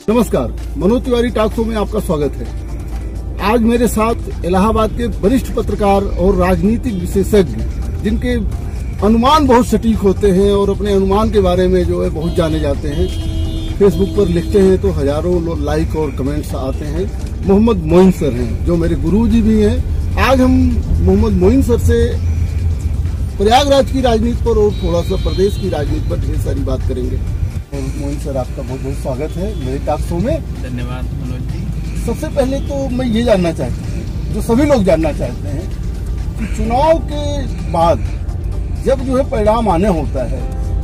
नमस्कार, Manoj Tiwari talk show में आपका स्वागत है। आज मेरे साथ इलाहाबाद के वरिष्ठ पत्रकार और राजनीतिक विशेषज्ञ, जिनके अनुमान बहुत सटीक होते हैं और अपने अनुमान के बारे में जो है बहुत जाने जाते हैं, फेसबुक पर लिखते हैं तो हजारों लाइक और कमेंट्स आते हैं, मोहम्मद मोइन सर हैं, जो मेरे गुरुजी भी हैं। आज हम मोहम्मद मोइन सर से प्रयागराज की राजनीति पर और थोड़ा सा प्रदेश की राजनीति पर ढेर सारी बात करेंगे। मोइन सर, आपका बहुत बहुत स्वागत है मेरे टॉक शो में। धन्यवाद मनोज जी। सबसे पहले तो मैं ये जानना चाहता हूँ, जो सभी लोग जानना चाहते हैं, कि चुनाव के बाद जब जो है परिणाम आने होता है,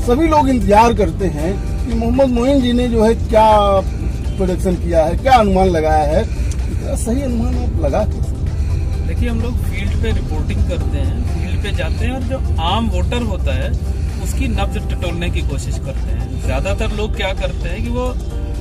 सभी लोग इंतजार करते हैं कि मोहम्मद मोइन जी ने जो है क्या प्रोडक्शन किया है, क्या अनुमान लगाया है। इतना सही अनुमान आप लगा कैसे? देखिए, हम लोग फील्ड पे रिपोर्टिंग करते हैं, फील्ड पे जाते हैं और जो आम वोटर होता है उसकी नब्ज टटोलने की कोशिश करते हैं। ज्यादातर लोग क्या करते हैं कि वो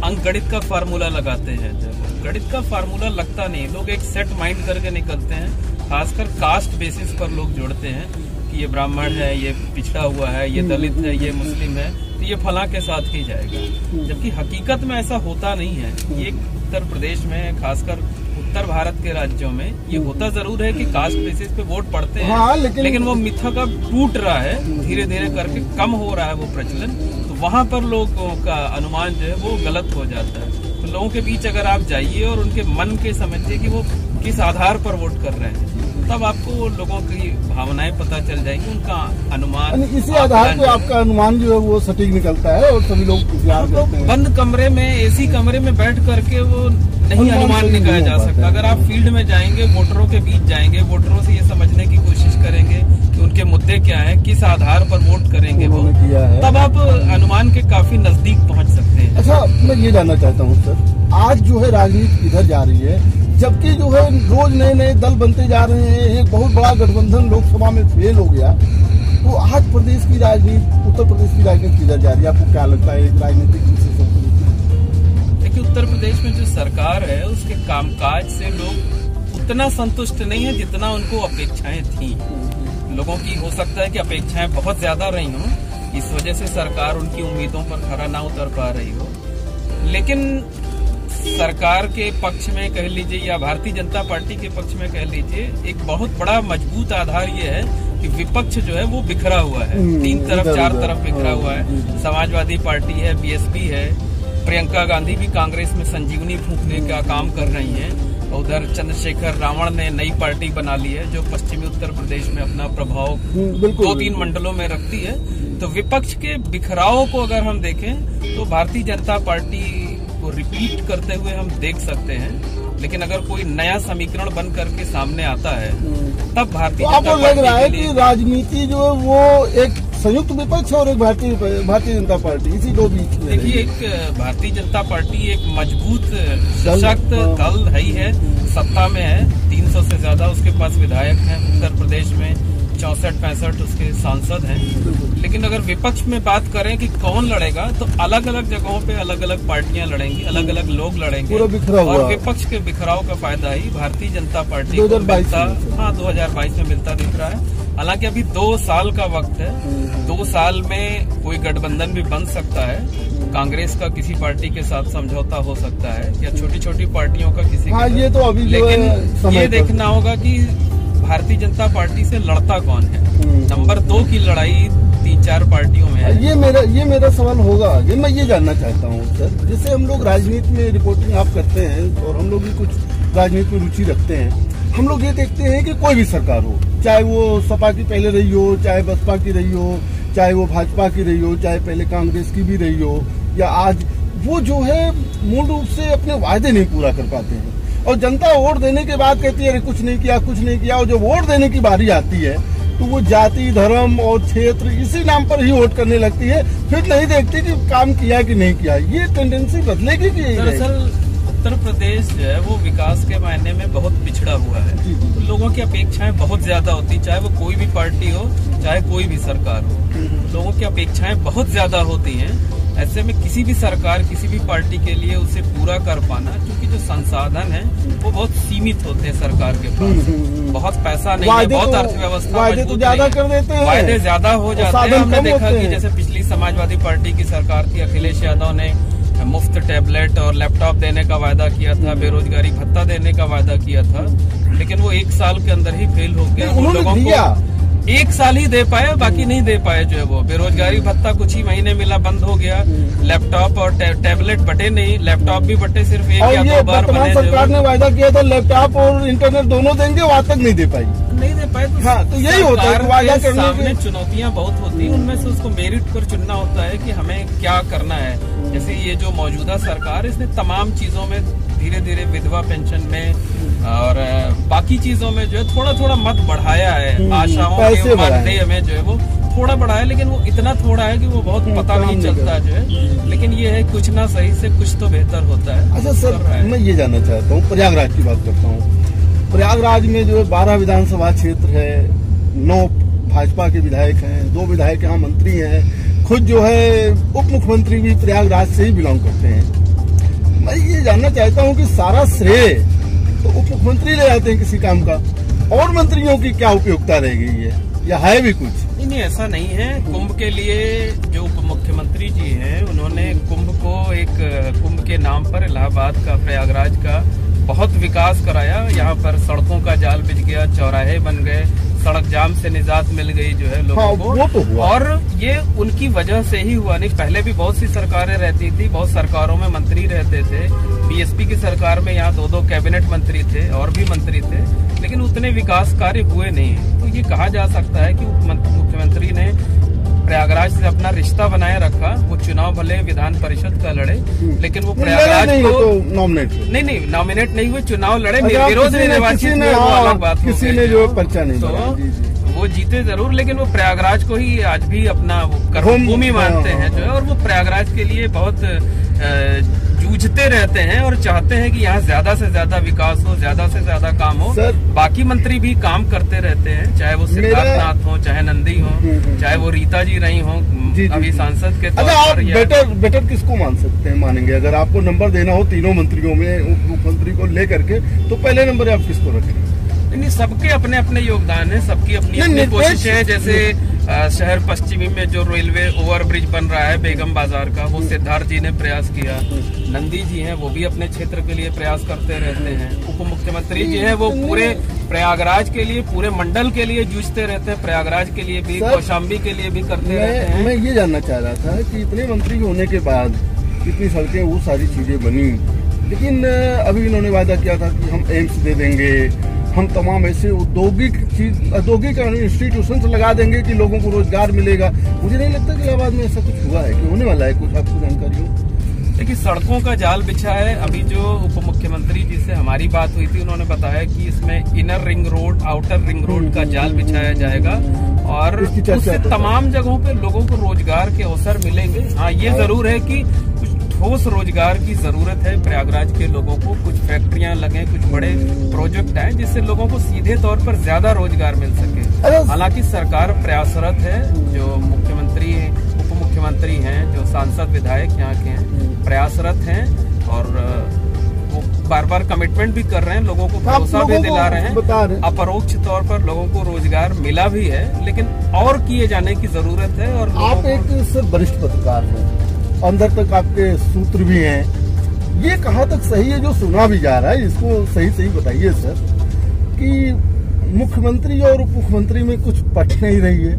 अंकगणित का फार्मूला लगाते हैं। जब गणित का फार्मूला लगता नहीं, लोग एक सेट माइंड करके निकलते हैं। खासकर कास्ट बेसिस पर लोग जोड़ते हैं कि ये ब्राह्मण है, ये पिछड़ा हुआ है, ये दलित है, ये मुस्लिम है, तो ये फला के साथ ही जाएगा। जबकि हकीकत में ऐसा होता नहीं है। ये उत्तर प्रदेश में, खासकर उत्तर भारत के राज्यों में ये होता जरूर है कि कास्ट बेसिस पे वोट पड़ते हैं। हाँ, लेकिन वो मिथक अब टूट रहा है, धीरे धीरे करके कम हो रहा है वो प्रचलन। तो वहाँ पर लोगों का अनुमान जो है वो गलत हो जाता है। तो लोगों के बीच अगर आप जाइए और उनके मन के समझिए कि वो किस आधार पर वोट कर रहे हैं, तब आपको लोगों की भावनाएं पता चल जाएगी, उनका अनुमान। इसी आधार पे आपका अनुमान जो है वो सटीक निकलता है और सभी लोग इंतजार करते हैं। बंद कमरे में, एसी कमरे में बैठ करके वो नहीं अनुमान निकाला जा सकता। अगर आप फील्ड में जाएंगे, वोटरों के बीच जाएंगे, वोटरों से ये समझने की कोशिश करेंगे कि उनके मुद्दे क्या हैं, किस आधार पर वोट करेंगे वो, तब आप अनुमान के काफी नजदीक पहुंच सकते हैं। अच्छा, मैं ये जानना चाहता हूँ सर, आज जो है राजनीति किधर जा रही है, जबकि जो है रोज नए नए दल बनते जा रहे हैं, एक बहुत बड़ा गठबंधन लोकसभा में फेल हो गया, तो आज प्रदेश की राजनीति, उत्तर प्रदेश की राजनीति किधर जा रही है? आपको क्या लगता है एक राजनीतिक विशेषज्ञ? देखिए, उत्तर प्रदेश में जो सरकार है उसके कामकाज से लोग उतना संतुष्ट नहीं है जितना उनको अपेक्षाएं थी। लोगों की हो सकता है कि अपेक्षाएं बहुत ज्यादा रही हों, इस वजह से सरकार उनकी उम्मीदों पर खरा ना उतर पा रही हो। लेकिन सरकार के पक्ष में कह लीजिए या भारतीय जनता पार्टी के पक्ष में कह लीजिए, एक बहुत बड़ा मजबूत आधार ये है कि विपक्ष जो है वो बिखरा हुआ है, तीन तरफ चार तरफ बिखरा हुआ है। समाजवादी पार्टी है, बीएसपी है, प्रियंका गांधी भी कांग्रेस में संजीवनी फूंकने का काम कर रही हैं। उधर चंद्रशेखर रावण ने नई पार्टी बना ली है जो पश्चिमी उत्तर प्रदेश में अपना प्रभाव 2-3 मंडलों में रखती है। तो विपक्ष के बिखराव को अगर हम देखें तो भारतीय जनता पार्टी को रिपीट करते हुए हम देख सकते हैं। लेकिन अगर कोई नया समीकरण बन करके सामने आता है तब भारतीय जनता पार्टी लग रहा है कि राजनीति जो है वो एक संयुक्त विपक्ष और एक भारतीय जनता पार्टी, इसी दो बीच में। देखिए, एक भारतीय जनता पार्टी एक मजबूत सशक्त दल है ही है, सत्ता में है, 300 से ज्यादा उसके पास विधायक हैं उत्तर प्रदेश में, 64-65 उसके सांसद हैं। लेकिन अगर विपक्ष में बात करें कि कौन लड़ेगा, तो अलग अलग जगहों पे अलग अलग पार्टियां लड़ेंगी, अलग अलग लोग लड़ेंगे, और विपक्ष के बिखराव का फायदा ही भारतीय जनता पार्टी को मिलता, 2022 में मिलता दिख रहा है। हालांकि अभी 2 साल का वक्त है, 2 साल में कोई गठबंधन भी बन सकता है, कांग्रेस का किसी पार्टी के साथ समझौता हो सकता है, या छोटी छोटी पार्टियों का किसी के ये तो अभी लेकिन ये देखना होगा कि भारतीय जनता पार्टी से लड़ता कौन है। नंबर 2 की लड़ाई 3-4 पार्टियों में है। ये मेरा सवाल होगा, ये मैं ये जानना चाहता हूँ सर, जैसे हम लोग राजनीति में रिपोर्टिंग आप करते हैं और हम लोग भी कुछ राजनीति में रुचि रखते हैं, हम लोग ये देखते हैं कि कोई भी सरकार हो, चाहे वो सपा की पहले रही हो, चाहे बसपा की रही हो, चाहे वो भाजपा की रही हो, चाहे पहले कांग्रेस की भी रही हो, या आज, वो जो है मूल रूप से अपने वायदे नहीं पूरा कर पाते हैं। और जनता वोट देने के बाद कहती है अरे कुछ नहीं किया, कुछ नहीं किया। और जब वोट देने की बारी आती है तो वो जाति, धर्म और क्षेत्र इसी नाम पर ही वोट करने लगती है, फिर नहीं देखती कि काम किया कि नहीं किया। ये टेंडेंसी बदलेगी कि? दरअसल उत्तर प्रदेश जो है वो विकास के मायने में बहुत पिछड़ा हुआ है। तो लोगों की अपेक्षाएं बहुत ज्यादा होती, चाहे वो कोई भी पार्टी हो, चाहे कोई भी सरकार हो, लोगों की अपेक्षाएं बहुत ज्यादा होती हैं। ऐसे में किसी भी सरकार, किसी भी पार्टी के लिए उसे पूरा कर पाना, क्योंकि जो संसाधन है वो बहुत सीमित होते हैं सरकार के पास, बहुत पैसा नहीं है, बहुत अर्थव्यवस्था वायदे तो ज्यादा कर देते हैं, वायदे ज्यादा हो जाते हैं। हमने देखा कि जैसे पिछली समाजवादी पार्टी की सरकार थी, अखिलेश यादव ने मुफ्त टैबलेट और लैपटॉप देने का वायदा किया था, बेरोजगारी भत्ता देने का वायदा किया था, लेकिन वो 1 साल के अंदर ही फेल हो गया। उन लोगों को 1 साल ही दे पाए, बाकी नहीं दे पाए जो है वो। बेरोजगारी भत्ता कुछ ही महीने मिला, बंद हो गया। लैपटॉप और टैबलेट बटे नहीं, लैपटॉप भी बटे सिर्फ 1 या 2 बार बने। सरकार ने वायदा किया था लैपटॉप और इंटरनेट दोनों देंगे, वो आज तक नहीं दे पाई। तो यही होता है, सामने चुनौतियां बहुत होती है, उनमें से उसको मेरिट पर चुनना होता है कि हमें क्या करना है। जैसे ये जो मौजूदा सरकार, इसने तमाम चीजों में धीरे धीरे विधवा पेंशन में और बाकी चीजों में जो है थोड़ा थोड़ा मत बढ़ाया है। आशाओं के मानदेय में जो है वो थोड़ा बढ़ाया, लेकिन वो इतना थोड़ा है कि वो बहुत पता नहीं चलता जो है। लेकिन ये है कुछ ना सही से कुछ तो बेहतर होता है। अच्छा सर, मैं ये जानना चाहता हूँ, प्रयागराज की बात करता हूँ। प्रयागराज में जो 12 विधानसभा क्षेत्र है, 9 भाजपा के विधायक हैं, 2 विधायक यहाँ मंत्री हैं, खुद जो है उप मुख्यमंत्री भी प्रयागराज से ही बिलोंग करते हैं। मैं ये जानना चाहता हूँ कि सारा श्रेय तो उप मुख्यमंत्री ले जाते हैं किसी काम का, और मंत्रियों की क्या उपयोगिता रह गई है, या है भी कुछ? नहीं, ऐसा नहीं है। कुंभ के लिए जो उप मुख्यमंत्री जी हैं, उन्होंने कुंभ को कुंभ के नाम पर इलाहाबाद का, प्रयागराज का बहुत विकास कराया। यहाँ पर सड़कों का जाल बिछ गया, चौराहे बन गए, सड़क जाम से निजात मिल गई जो है लोगों को। वो तो हुआ। और ये उनकी वजह से ही हुआ। नहीं, पहले भी बहुत सी सरकारें रहती थी, बहुत सरकारों में मंत्री रहते थे। बीएसपी की सरकार में यहाँ 2-2 कैबिनेट मंत्री थे और भी मंत्री थे, लेकिन उतने विकास कार्य हुए नहीं। तो ये कहा जा सकता है कि मुख्यमंत्री ने प्रयागराज से अपना रिश्ता बनाए रखा। वो चुनाव भले विधान परिषद का लड़े, लेकिन वो प्रयागराज को नॉमिनेट नहीं हुए, चुनाव लड़े, निर्विरोध निर्वाचित हुए, वो अलग बात। किसी ने जो पर्चा नहीं, तो वो जीते जरूर, लेकिन वो प्रयागराज को ही आज भी अपना कर्मभूमि मानते हैं जो है, और वो प्रयागराज के लिए बहुत जूझते रहते हैं और चाहते हैं कि यहाँ ज्यादा से ज्यादा विकास हो, ज्यादा से ज्यादा काम हो। बाकी मंत्री भी काम करते रहते हैं, चाहे वो सिद्धार्थनाथ हो, चाहे नंदी हो, चाहे वो रीता जी रही हो अभी सांसद के तौर पर। बेटर किसको मान सकते हैं, मानेंगे? अगर आपको नंबर देना हो तीनों मंत्रियों में, उप मुख्यमंत्री को लेकर के, तो पहले नंबर आप किसको रखेंगे? नहीं, सबके अपने अपने योगदान है, सबकी अपनी अपनी कोशिश है। जैसे शहर पश्चिमी में जो रेलवे ओवरब्रिज बन रहा है बेगम बाजार का, वो सिद्धार्थ जी ने प्रयास किया। नंदी जी हैं, वो भी अपने क्षेत्र के लिए प्रयास करते रहते हैं। उप मुख्यमंत्री जी हैं, वो पूरे प्रयागराज के लिए, पूरे मंडल के लिए जूझते रहते हैं, प्रयागराज के लिए भी, कौशाम्बी के लिए भी करते रहते हैं। मैं ये जानना चाह रहा था कि इतने मंत्री होने के बाद इतनी सड़कें, वो सारी चीजें बनी, लेकिन अभी इन्होंने वादा किया था कि हम एम्स दे देंगे, हम तमाम ऐसे औद्योगिक इंस्टीट्यूशन लगा देंगे कि लोगों को रोजगार मिलेगा। मुझे नहीं लगता कि इलाहाबाद में ऐसा कुछ हुआ है, कि होने वाला है कुछ, आपको जानकारी हो? देखिए, सड़कों का जाल बिछा है। अभी जो उप मुख्यमंत्री जी से हमारी बात हुई थी, उन्होंने बताया कि इसमें inner ring road, outer ring road का जाल बिछाया जाएगा और उससे तमाम जगहों पे लोगों को रोजगार के अवसर मिलेंगे। हाँ, ये जरूर है कि कुछ ठोस रोजगार की जरूरत है प्रयागराज के लोगों को। कुछ फैक्ट्रियां लगे, कुछ बड़े प्रोजेक्ट आए जिससे लोगों को सीधे तौर पर ज्यादा रोजगार मिल सके। हालांकि सरकार प्रयासरत है, जो मुख्यमंत्री, उप मुख्यमंत्री हैं, जो सांसद विधायक यहाँ के हैं, प्रयासरत हैं और वो बार बार कमिटमेंट भी कर रहे हैं, लोगों को भरोसा भी दिला रहे हैं। अपरोक्ष तौर पर लोगों को रोजगार मिला भी है, लेकिन और किए जाने की जरूरत है। और आप एक वरिष्ठ पत्रकार हैं, अंदर तक आपके सूत्र भी हैं, ये कहाँ तक सही है जो सुना भी जा रहा है, इसको सही बताइए सर, कि मुख्यमंत्री और उप मुख्यमंत्री में कुछ पट नहीं रही है।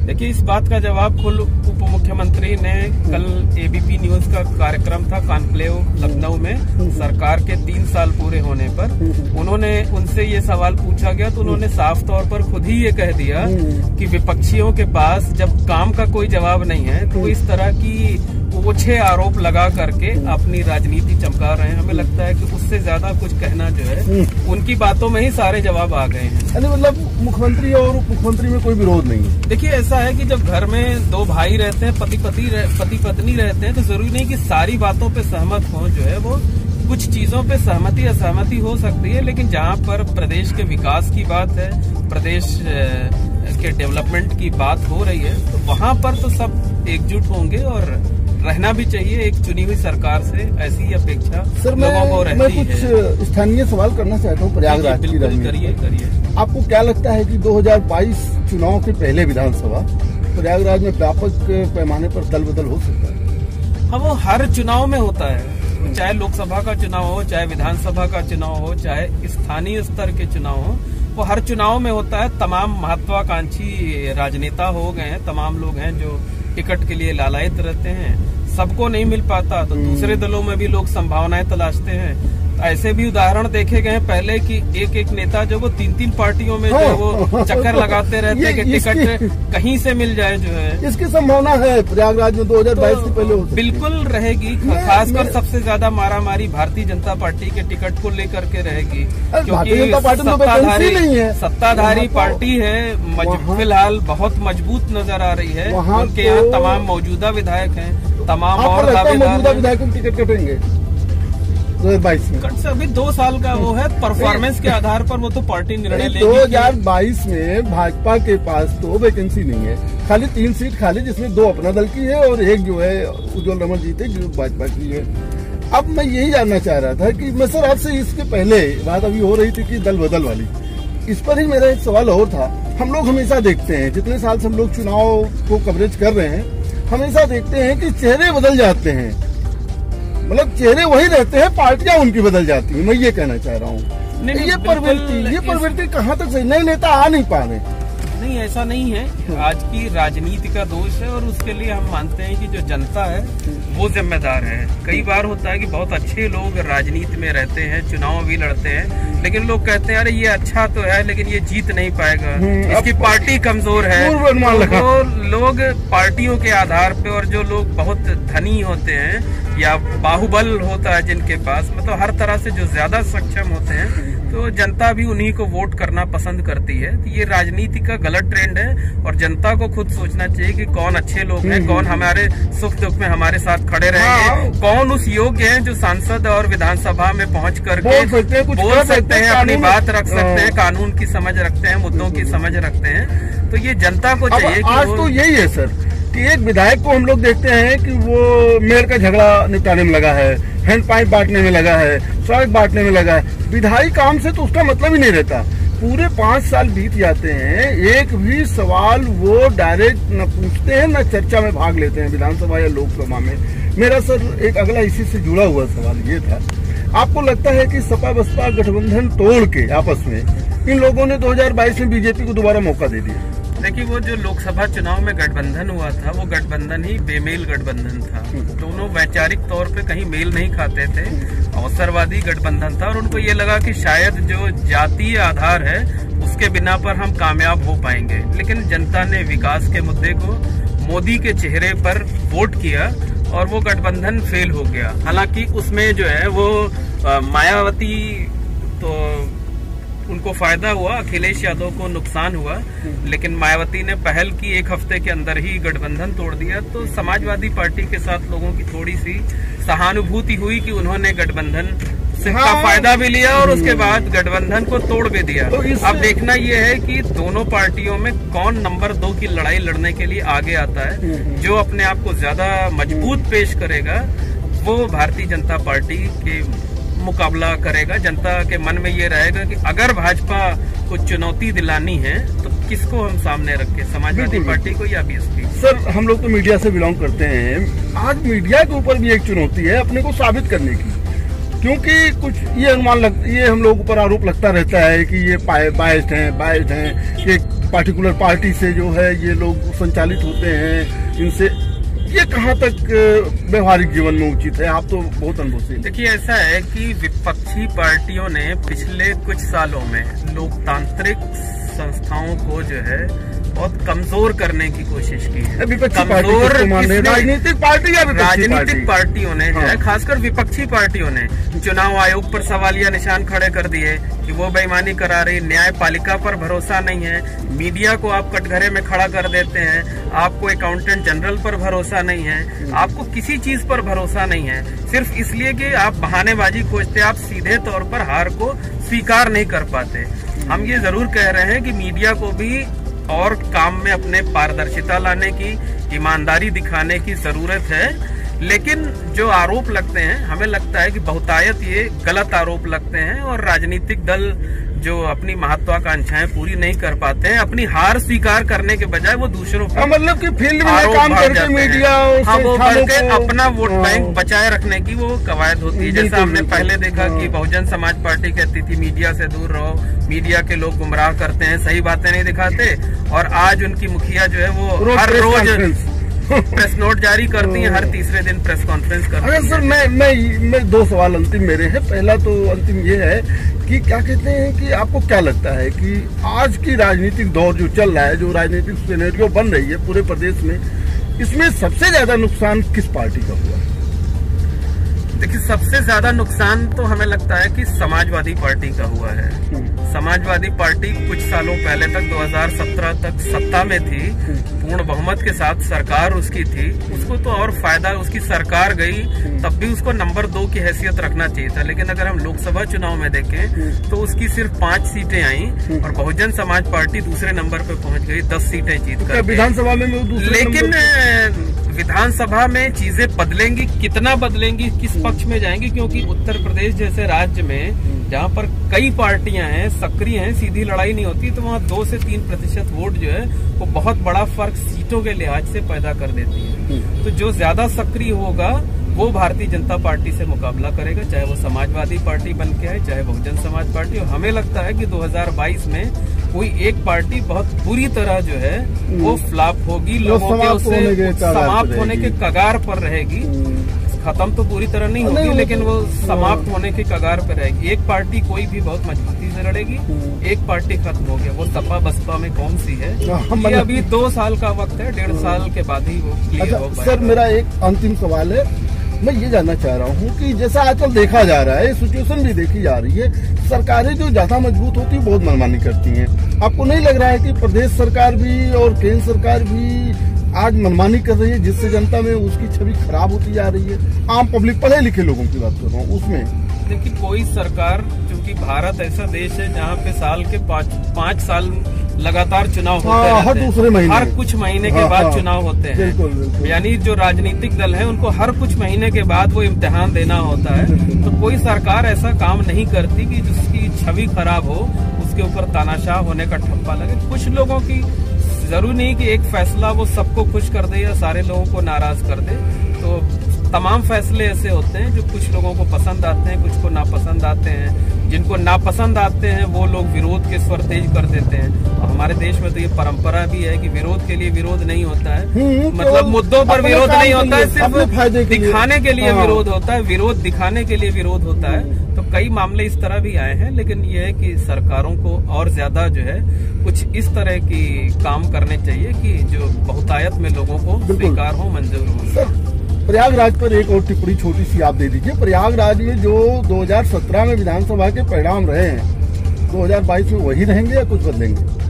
देखिए, इस बात का जवाब खुद उप मुख्यमंत्री ने कल एबीपी न्यूज का कार्यक्रम था कॉन्क्लेव लखनऊ में, सरकार के 3 साल पूरे होने पर उन्होंने, उनसे ये सवाल पूछा गया तो उन्होंने साफ तौर पर खुद ही ये कह दिया कि विपक्षियों के पास जब काम का कोई जवाब नहीं है तो इस तरह की ओछे आरोप लगा करके अपनी राजनीति चमका रहे हैं। हमें लगता है कि उससे ज्यादा कुछ कहना जो है, उनकी बातों में ही सारे जवाब आ गए हैं। मतलब मुख्यमंत्री और उप मुख्यमंत्री में कोई विरोध नहीं है। देखिए, ऐसा है कि जब घर में 2 भाई रहते हैं, पति पत्नी रहते हैं, तो जरूरी नहीं कि सारी बातों पे सहमत हो जो है वो। कुछ चीजों पे सहमति असहमति हो सकती है, लेकिन जहाँ पर प्रदेश के विकास की बात है, प्रदेश के डेवलपमेंट की बात हो रही है, तो वहाँ पर तो सब एकजुट होंगे और रहना भी चाहिए। एक चुनी हुई सरकार से ऐसी ही अपेक्षा लोगों को रहती है। मैं कुछ स्थानीय सवाल करना चाहता हूँ प्रयागराज की। करिए। आपको क्या लगता है कि 2022 चुनाव के पहले विधानसभा प्रयागराज में व्यापक पैमाने पर दल बदल हो सकता है? हाँ, वो हर चुनाव में होता है। चाहे लोकसभा का चुनाव हो, चाहे विधानसभा का चुनाव हो, चाहे स्थानीय स्तर के चुनाव हो, वो हर चुनाव में होता है। तमाम महत्वाकांक्षी राजनेता हो गए हैं, तमाम लोग हैं जो टिकट के लिए लालायित रहते हैं। सबको नहीं मिल पाता तो दूसरे दलों में भी लोग संभावनाएं तलाशते हैं। ऐसे भी उदाहरण देखे गए हैं पहले कि एक एक नेता जो वो 3-3 पार्टियों में जो है वो चक्कर लगाते रहते हैं कि टिकट कहीं से मिल जाए जो है। इसकी संभावना है प्रयागराज में 2022 से पहले हो बिल्कुल रहेगी। खासकर सबसे ज्यादा मारामारी भारतीय जनता पार्टी के टिकट को लेकर के रहेगी, क्योंकि सत्ताधारी पार्टी है, फिलहाल बहुत मजबूत नजर आ रही है। उनके यहाँ तमाम मौजूदा विधायक हैं, तमाम और मौजूदा विधायकों को टिकट कटेंगे 2022 में। अभी 2 साल का वो है, परफॉर्मेंस के आधार पर वो तो पार्टी निर्णय लेगी। 2022 में भाजपा के पास तो वैकेंसी नहीं है, खाली 3 सीट खाली, जिसमें 2 अपना दल की है और एक जो है उज्ज्वल रमन जीते जो भाजपा की है। अब मैं यही जानना चाह रहा था कि मैं सर आपसे इसके पहले बात अभी हो रही थी कि दल बदल वाली, इस पर ही मेरा एक सवाल और था। हम लोग हमेशा देखते हैं, जितने साल से हम लोग चुनाव को कवरेज कर रहे हैं, हमेशा देखते हैं कि चेहरे बदल जाते हैं, मतलब चेहरे वही रहते हैं, पार्टियां उनकी बदल जाती हैं। मैं ये कहना चाह रहा हूँ ये प्रवृत्ति कहाँ तक सही, नए नेता आ नहीं पा रहे। नहीं, ऐसा नहीं है। आज की राजनीति का दोष है और उसके लिए हम मानते हैं कि जो जनता है वो जिम्मेदार है। कई बार होता है कि बहुत अच्छे लोग राजनीति में रहते हैं, चुनाव भी लड़ते हैं, लेकिन लोग कहते हैं अरे ये अच्छा तो है लेकिन ये जीत नहीं पाएगा, इसकी पार्टी कमजोर है। तो लोग पार्टियों के आधार पे, और जो लोग बहुत धनी होते हैं या बाहुबल होता है जिनके पास, मतलब हर तरह से जो ज्यादा सक्षम होते हैं, तो जनता भी उन्हीं को वोट करना पसंद करती है। तो ये राजनीति का गलत ट्रेंड है और जनता को खुद सोचना चाहिए कि कौन अच्छे लोग हैं, कौन हमारे सुख दुख में हमारे साथ खड़े रहेंगे, कौन उस योग्य हैं जो सांसद और विधानसभा में पहुंच करके बोल सकते हैं, अपनी बात रख सकते हैं, कानून की समझ रखते हैं, मुद्दों की समझ रखते हैं। तो ये जनता को चाहिए कि आज तो यही है सर कि एक विधायक को हम लोग देखते हैं कि वो मेयर का झगड़ा निपटाने में लगा है, हैंड पाइप बांटने में लगा है, सड़क बांटने में लगा है। विधायी काम से तो उसका मतलब ही नहीं रहता। पूरे 5 साल बीत जाते हैं, एक भी सवाल वो डायरेक्ट न पूछते हैं, न चर्चा में भाग लेते हैं विधानसभा या लोकसभा में। मेरा सर एक अगला इसी से जुड़ा हुआ सवाल ये था, आपको लगता है कि सपा बसपा गठबंधन तोड़ के आपस में इन लोगों ने 2022 में बीजेपी को दोबारा मौका दे दिया? देखिए, वो जो लोकसभा चुनाव में गठबंधन हुआ था, वो गठबंधन ही बेमेल गठबंधन था। दोनों वैचारिक तौर पे कहीं मेल नहीं खाते थे, अवसरवादी गठबंधन था और उनको ये लगा कि शायद जो जातीय आधार है उसके बिना पर हम कामयाब हो पाएंगे। लेकिन जनता ने विकास के मुद्दे को मोदी के चेहरे पर वोट किया और वो गठबंधन फेल हो गया। हालांकि उसमें जो है वो मायावती तो उनको फायदा हुआ, अखिलेश यादव को नुकसान हुआ, लेकिन मायावती ने पहल की, 1 हफ्ते के अंदर ही गठबंधन तोड़ दिया। तो समाजवादी पार्टी के साथ लोगों की थोड़ी सी सहानुभूति हुई कि उन्होंने गठबंधन से का फायदा भी लिया और उसके बाद गठबंधन को तोड़ भी दिया। तो अब देखना यह है कि दोनों पार्टियों में कौन नंबर 2 की लड़ाई लड़ने के लिए आगे आता है। जो अपने आप को ज्यादा मजबूत पेश करेगा वो भारतीय जनता पार्टी के मुकाबला करेगा। जनता के मन में ये रहेगा कि अगर भाजपा को चुनौती दिलानी है तो किसको हम सामने रखें, समाजवादी पार्टी को या बीएसपी? सर, हम लोग तो मीडिया से बिलोंग करते हैं, आज मीडिया के ऊपर भी एक चुनौती है अपने को साबित करने की, क्योंकि कुछ ये हम लोग ऊपर आरोप लगता रहता है कि ये बायस्ड हैं, कि पार्टिकुलर पार्टी से जो है ये लोग संचालित होते हैं, इनसे ये कहाँ तक व्यवहारिक जीवन में उचित है? आप तो बहुत अनुभवशील। देखिए, ऐसा है कि विपक्षी पार्टियों ने पिछले कुछ सालों में लोकतांत्रिक संस्थाओं को जो है बहुत कमजोर करने की कोशिश की है। कमजोर राजनीतिक पार्टियों ने जो है, खासकर विपक्षी पार्टियों ने चुनाव आयोग पर सवालिया निशान खड़े कर दिए कि वो बेईमानी करा रही, न्यायपालिका पर भरोसा नहीं है, मीडिया को आप कटघरे में खड़ा कर देते हैं, आपको अकाउंटेंट जनरल पर भरोसा नहीं है, आपको किसी चीज पर भरोसा नहीं है, सिर्फ इसलिए कि आप बहानेबाजी खोजते, आप सीधे तौर पर हार को स्वीकार नहीं कर पाते। हम ये जरूर कह रहे हैं कि मीडिया को भी और काम में अपने पारदर्शिता लाने की, ईमानदारी दिखाने की जरूरत है। लेकिन जो आरोप लगते हैं, हमें लगता है कि बहुतायत ये गलत आरोप लगते हैं और राजनीतिक दल जो अपनी महत्वाकांक्षाएं पूरी नहीं कर पाते हैं, अपनी हार स्वीकार करने के बजाय वो दूसरों पर मतलब कि फील्ड में काम करके मीडिया वो करके अपना वोट बैंक बचाए रखने की वो कवायद होती है। जैसा हमने पहले देखा कि बहुजन समाज पार्टी कहती थी मीडिया से दूर रहो, मीडिया के लोग गुमराह करते हैं, सही बातें नहीं दिखाते, और आज उनकी मुखिया जो है वो हर रोज प्रेस नोट जारी करती हैं, हर तीसरे दिन प्रेस कॉन्फ्रेंस करती हैं। सर मैं दो सवाल अंतिम मेरे हैं। पहला तो अंतिम ये है कि क्या कहते हैं कि आपको क्या लगता है कि आज की राजनीतिक दौर जो चल रहा है, जो राजनीतिक सिनेरियो बन रही है पूरे प्रदेश में, इसमें सबसे ज्यादा नुकसान किस पार्टी का हुआ? देखिए, सबसे ज्यादा नुकसान तो हमें लगता है कि समाजवादी पार्टी का हुआ है। समाजवादी पार्टी कुछ सालों पहले तक 2017 तक सत्ता में थी, पूर्ण बहुमत के साथ सरकार उसकी थी, उसको तो और फायदा, उसकी सरकार गई तब भी उसको नंबर 2 की हैसियत रखना चाहिए था। लेकिन अगर हम लोकसभा चुनाव में देखें तो उसकी सिर्फ 5 सीटें आई और बहुजन समाज पार्टी दूसरे नंबर पे पहुंच गई 10 सीटें जीत कर। विधानसभा में लेकिन विधानसभा में चीजें बदलेंगी, कितना बदलेंगी, किस पक्ष में जाएंगी, क्योंकि उत्तर प्रदेश जैसे राज्य में जहाँ पर कई पार्टियां हैं, सक्रिय हैं, सीधी लड़ाई नहीं होती, तो वहाँ 2 से 3% वोट जो है वो बहुत बड़ा फर्क सीटों के लिहाज से पैदा कर देती है। तो जो ज्यादा सक्रिय होगा वो भारतीय जनता पार्टी से मुकाबला करेगा, चाहे वो समाजवादी पार्टी बन के आए, चाहे बहुजन समाज पार्टी। और हमें लगता है कि 2022 में कोई एक पार्टी बहुत बुरी तरह जो है वो फ्लॉप होगी, लोगों के उससे समाप्त होने के कगार पर रहेगी। खत्म तो पूरी तरह नहीं होगी, लेकिन वो समाप्त होने के कगार पर रहेगी। एक पार्टी कोई भी बहुत मजबूती से लड़ेगी, एक पार्टी खत्म हो गया। वो सपा बसपा में कौन सी है, ये अभी 2 साल का वक्त है, 1.5 साल के बाद ही वो क्लियर हो पाएगा। सर, मेरा एक अंतिम सवाल है, मैं ये जानना चाह रहा हूँ कि जैसा आजकल देखा जा रहा है, सिचुएशन भी देखी जा रही है, सरकारें जो ज्यादा मजबूत होती है बहुत मनमानी करती हैं। आपको नहीं लग रहा है कि प्रदेश सरकार भी और केंद्र सरकार भी आज मनमानी कर रही है, जिससे जनता में उसकी छवि खराब होती जा रही है? आम पब्लिक, पढ़े लिखे लोगों की बात कर रहा हूँ उसमें। देखिए, कोई सरकार, क्योंकि भारत ऐसा देश है जहाँ पे साल के 5 साल लगातार चुनाव होते हैं, हर दूसरे महीने, हर कुछ महीने के बाद चुनाव होते हैं। बिल्कुल। यानी जो राजनीतिक दल है उनको हर कुछ महीने के बाद वो इम्तिहान देना होता है। तो कोई सरकार ऐसा काम नहीं करती कि जिसकी छवि खराब हो, उसके ऊपर तानाशाह होने का ठप्पा लगे। कुछ लोगों की जरूरी नहीं कि एक फैसला वो सबको खुश कर दे या सारे लोगों को नाराज कर दे। तो तमाम फैसले ऐसे होते हैं जो कुछ लोगों को पसंद आते हैं, कुछ को नापसंद आते हैं। जिनको नापसंद आते हैं वो लोग विरोध के स्वर तेज कर देते हैं। और हमारे देश में तो ये परंपरा भी है कि विरोध के लिए विरोध नहीं होता है, मतलब मुद्दों पर विरोध नहीं होता है, सिर्फ दिखाने के लिए विरोध होता है, विरोध दिखाने के लिए विरोध होता है। तो कई मामले इस तरह भी आए हैं, लेकिन ये है कि सरकारों को और ज्यादा जो है कुछ इस तरह की काम करने चाहिए कि जो बहुतायत में लोगों को स्वीकार हो, मंजूर हो। प्रयागराज पर एक और टिप्पणी छोटी सी आप दे दीजिए। प्रयागराज में जो 2017 में विधानसभा के परिणाम रहे हैं, 2022 में वही रहेंगे या कुछ बदलेंगे?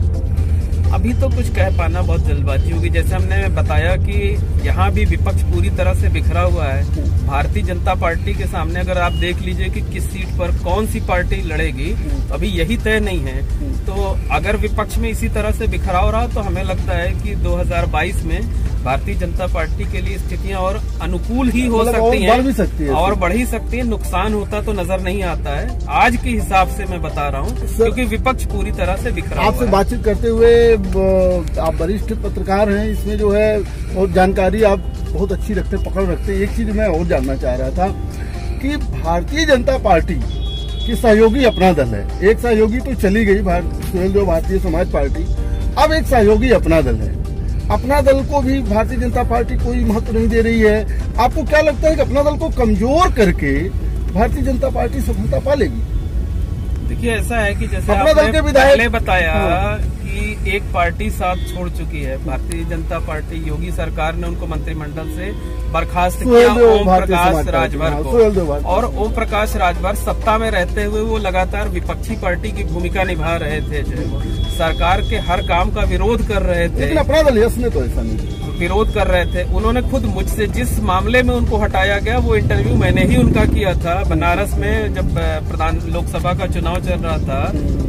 अभी तो कुछ कह पाना बहुत जल्दबाजी होगी। जैसे हमने बताया कि यहाँ भी विपक्ष पूरी तरह से बिखरा हुआ है। भारतीय जनता पार्टी के सामने अगर आप देख लीजिए कि किस सीट पर कौन सी पार्टी लड़ेगी, तो अभी यही तय नहीं है। तो अगर विपक्ष में इसी तरह से बिखराव रहा तो हमें लगता है कि 2022 में भारतीय जनता पार्टी के लिए स्थितियां और अनुकूल ही हो सकती हैं और बढ़ ही सकती है। नुकसान होता तो नजर नहीं आता है आज के हिसाब से, मैं बता रहा हूँ, क्योंकि विपक्ष पूरी तरह से बिखरा हुआ है। आपसे बातचीत करते हुए, आप वरिष्ठ पत्रकार हैं, इसमें जो है और जानकारी आप बहुत अच्छी रखते, पकड़ रखते। एक चीज मैं और जानना चाह रहा था कि भारतीय जनता पार्टी की सहयोगी अपना दल है। एक सहयोगी तो चली गई, भारतीय समाज पार्टी, अब एक सहयोगी अपना दल है। अपना दल को भी भारतीय जनता पार्टी कोई महत्व नहीं दे रही है। आपको क्या लगता है कि अपना दल को कमजोर करके भारतीय जनता पार्टी सफलता पा लेगी? देखिए, ऐसा है कि जैसे आपने पहले बताया कि एक पार्टी साथ छोड़ चुकी है, भारतीय जनता पार्टी, योगी सरकार ने उनको मंत्रिमंडल से बर्खास्त किया ओम प्रकाश राजभर को, और ओम प्रकाश राजभर सत्ता में रहते हुए वो लगातार विपक्षी पार्टी की भूमिका निभा रहे थे, जो वो सरकार के हर काम का विरोध कर रहे थे। लेकिन अपना दल इसमें तो ऐसा नहीं। विरोध कर रहे थे, उन्होंने खुद मुझसे, जिस मामले में उनको हटाया गया वो इंटरव्यू मैंने ही उनका किया था बनारस में, जब प्रधान लोकसभा का चुनाव चल रहा था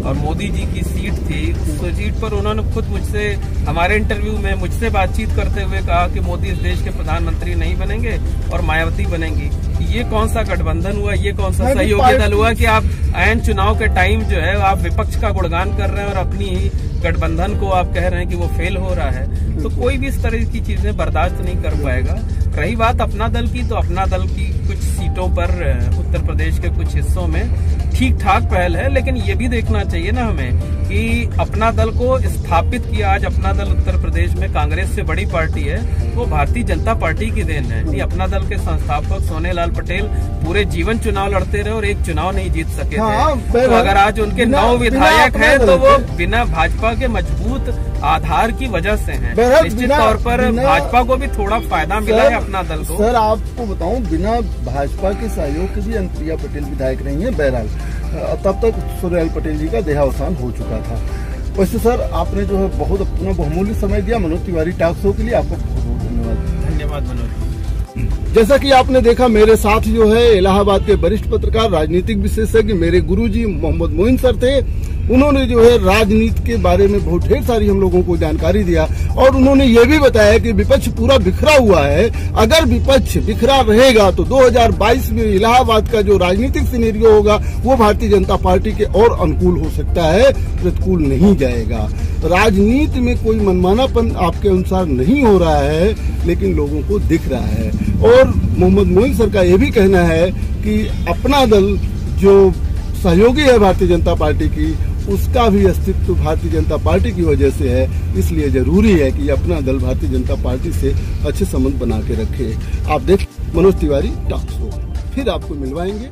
और मोदी जी की सीट थी, उस सीट पर उन्होंने खुद मुझसे, हमारे इंटरव्यू में मुझसे बातचीत करते हुए कहा कि मोदी इस देश के प्रधानमंत्री नहीं बनेंगे और मायावती बनेंगी। ये कौन सा गठबंधन हुआ, ये कौन सा सहयोगी दल हुआ कि आप ऐन चुनाव के टाइम जो है आप विपक्ष का गुणगान कर रहे हैं और अपनी ही गठबंधन को आप कह रहे हैं कि वो फेल हो रहा है। तो कोई भी इस तरह की चीजें बर्दाश्त नहीं कर पाएगा। रही बात अपना दल की, तो अपना दल की कुछ सीटों पर उत्तर प्रदेश के कुछ हिस्सों में ठीक ठाक पहल है, लेकिन ये भी देखना चाहिए ना हमें कि अपना दल को स्थापित किया, आज अपना दल उत्तर प्रदेश में कांग्रेस से बड़ी पार्टी है, वो भारतीय जनता पार्टी की देन है। नहीं, अपना दल के संस्थापक सोनेलाल पटेल पूरे जीवन चुनाव लड़ते रहे और एक चुनाव नहीं जीत सके थे। तो अगर आज उनके 9 विधायक हैं तो वो बिना भाजपा के मजबूत आधार की वजह से हैं। निश्चित तौर पर भाजपा को भी थोड़ा फायदा मिला है अपना दल को। सर आपको बताऊं, बिना भाजपा के सहयोग के भी अनुप्रिया पटेल विधायक नहीं है। बहरहाल तब तक सोनेलाल पटेल जी का देहावसान हो चुका था। वैसे सर आपने जो है बहुत अपना बहुमूल्य समय दिया मनोज तिवारी टॉक शो के लिए, आपको बहुत बहुत धन्यवाद। धन्यवाद मनोज। जैसा कि आपने देखा, मेरे साथ जो है इलाहाबाद के वरिष्ठ पत्रकार, राजनीतिक विशेषज्ञ मेरे गुरुजी मोहम्मद मोइन सर थे। उन्होंने जो है राजनीति के बारे में बहुत ढेर सारी हम लोगों को जानकारी दिया और उन्होंने ये भी बताया कि विपक्ष पूरा बिखरा हुआ है। अगर विपक्ष बिखरा रहेगा तो 2022 में इलाहाबाद का जो राजनीतिक सिनेरियो होगा वो भारतीय जनता पार्टी के और अनुकूल हो सकता है, प्रतिकूल नहीं जाएगा। राजनीति में कोई मनमानापन आपके अनुसार नहीं हो रहा है, लेकिन लोगों को दिख रहा है। और मोहम्मद मोइन सर का ये भी कहना है कि अपना दल जो सहयोगी है भारतीय जनता पार्टी की, उसका भी अस्तित्व भारतीय जनता पार्टी की वजह से है। इसलिए जरूरी है कि अपना दल भारतीय जनता पार्टी से अच्छे संबंध बना के रखे। आप देख मनोज तिवारी टॉक शो, फिर आपको मिलवाएंगे।